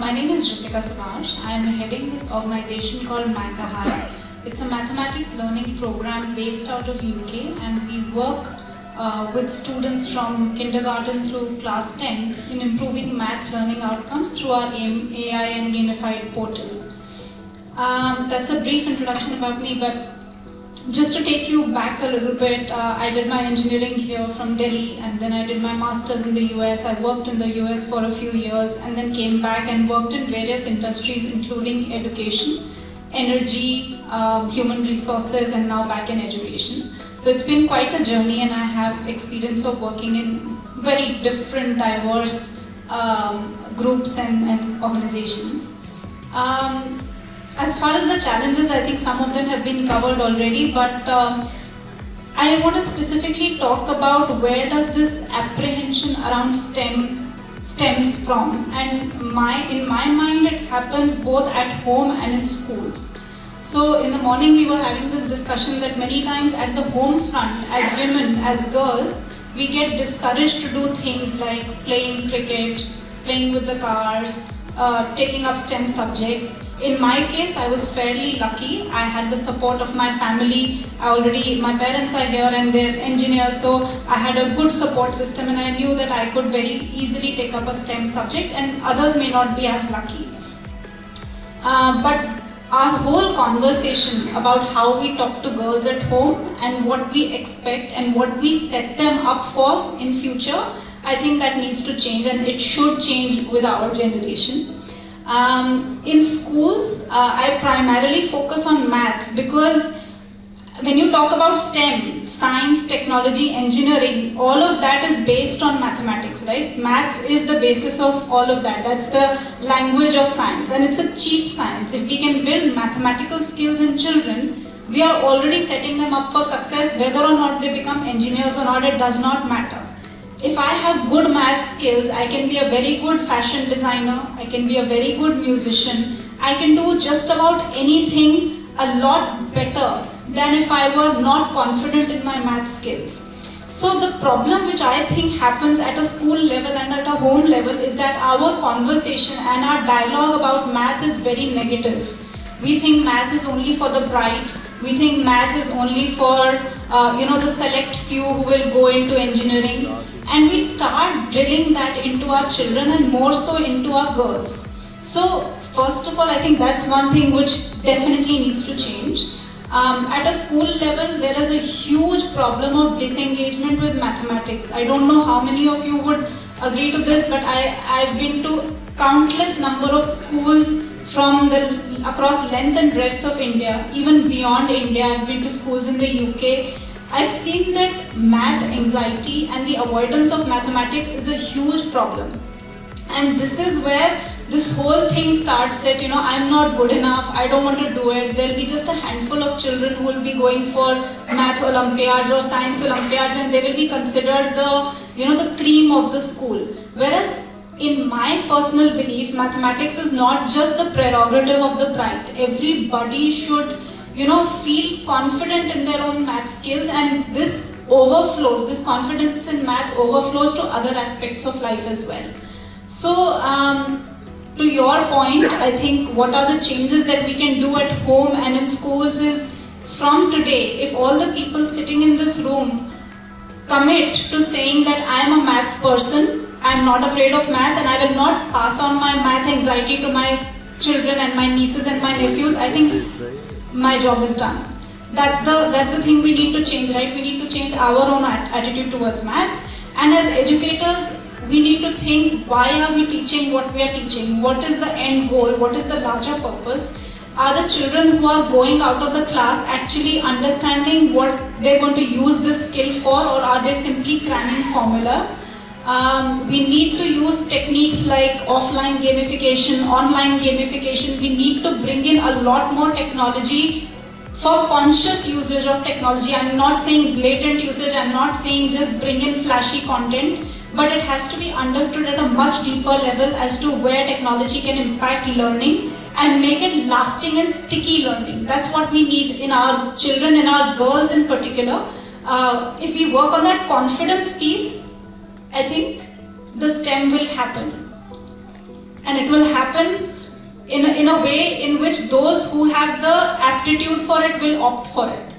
My name is Ritika Subhash. I am heading this organization called MacaHi. It's a mathematics learning program based out of UK, and we work with students from kindergarten through class 10 in improving math learning outcomes through our AI and gamified portal. That's a brief introduction about me, but just to take you back a little bit, I did my engineering here from Delhi, and then I did my master's in the US. I worked in the US for a few years and then came back and worked in various industries including education, energy, human resources, and now back in education. So it's been quite a journey, and I have experience of working in very different, diverse groups and organizations. As far as the challenges, I think some of them have been covered already, but I want to specifically talk about where does this apprehension around STEM stems from. And in my mind, it happens both at home and in schools. So in the morning, we were having this discussion that many times at the home front, as women, as girls, we get discouraged to do things like playing cricket, playing with the cars, taking up STEM subjects. In my case, I was fairly lucky. I had the support of my family. My parents are here and they're engineers, so I had a good support system, and I knew that I could very easily take up a STEM subject, and others may not be as lucky. But our whole conversation about how we talk to girls at home and what we expect and what we set them up for in future, I think that needs to change, and it should change with our generation. In schools, I primarily focus on maths, because when you talk about STEM, science, technology, engineering, all of that is based on mathematics, right? Maths is the basis of all of that. That's the language of science, and it's a cheap science. If we can build mathematical skills in children, we are already setting them up for success. Whether or not they become engineers or not, it does not matter. If I have good math skills, I can be a very good fashion designer, I can be a very good musician, I can do just about anything a lot better than if I were not confident in my math skills. So the problem which I think happens at a school level and at a home level is that our conversation and our dialogue about math is very negative. We think math is only for the bright. We think math is only for the select few who will go into engineering, and we start drilling that into our children and more so into our girls. So first of all, I think that's one thing which definitely needs to change. At a school level, there is a huge problem of disengagement with mathematics. I don't know how many of you would agree to this, but I've been to countless number of schools from across length and breadth of India, even beyond India. I've been to schools in the UK. I've seen that math anxiety and the avoidance of mathematics is a huge problem. And this is where this whole thing starts, that I'm not good enough, I don't want to do it. There'll be just a handful of children who will be going for math Olympiads or science Olympiads, and they will be considered the cream of the school. Whereas in my personal belief, mathematics is not just the prerogative of the bright. Everybody should feel confident in their own math skills, and this confidence in maths overflows to other aspects of life as well. So, to your point, I think what are the changes that we can do at home and in schools is, from today, if all the people sitting in this room commit to saying that I am a maths person, I am not afraid of math, and I will not pass on my math anxiety to my children and my nieces and my nephews, I think my job is done. That's the thing we need to change, right? We need to change our own attitude towards maths. And as educators, we need to think, why are we teaching what we are teaching? What is the end goal? What is the larger purpose? Are the children who are going out of the class actually understanding what they're going to use this skill for, or are they simply cramming formula? We need to use techniques like offline gamification, online gamification. We need to bring in a lot more technology for conscious usage of technology. I'm not saying blatant usage, I'm not saying just bring in flashy content, but it has to be understood at a much deeper level as to where technology can impact learning and make it lasting and sticky learning. That's what we need in our children, in our girls in particular. If we work on that confidence piece, I think the STEM will happen. and it will happen in a way in which those who have the aptitude for it will opt for it.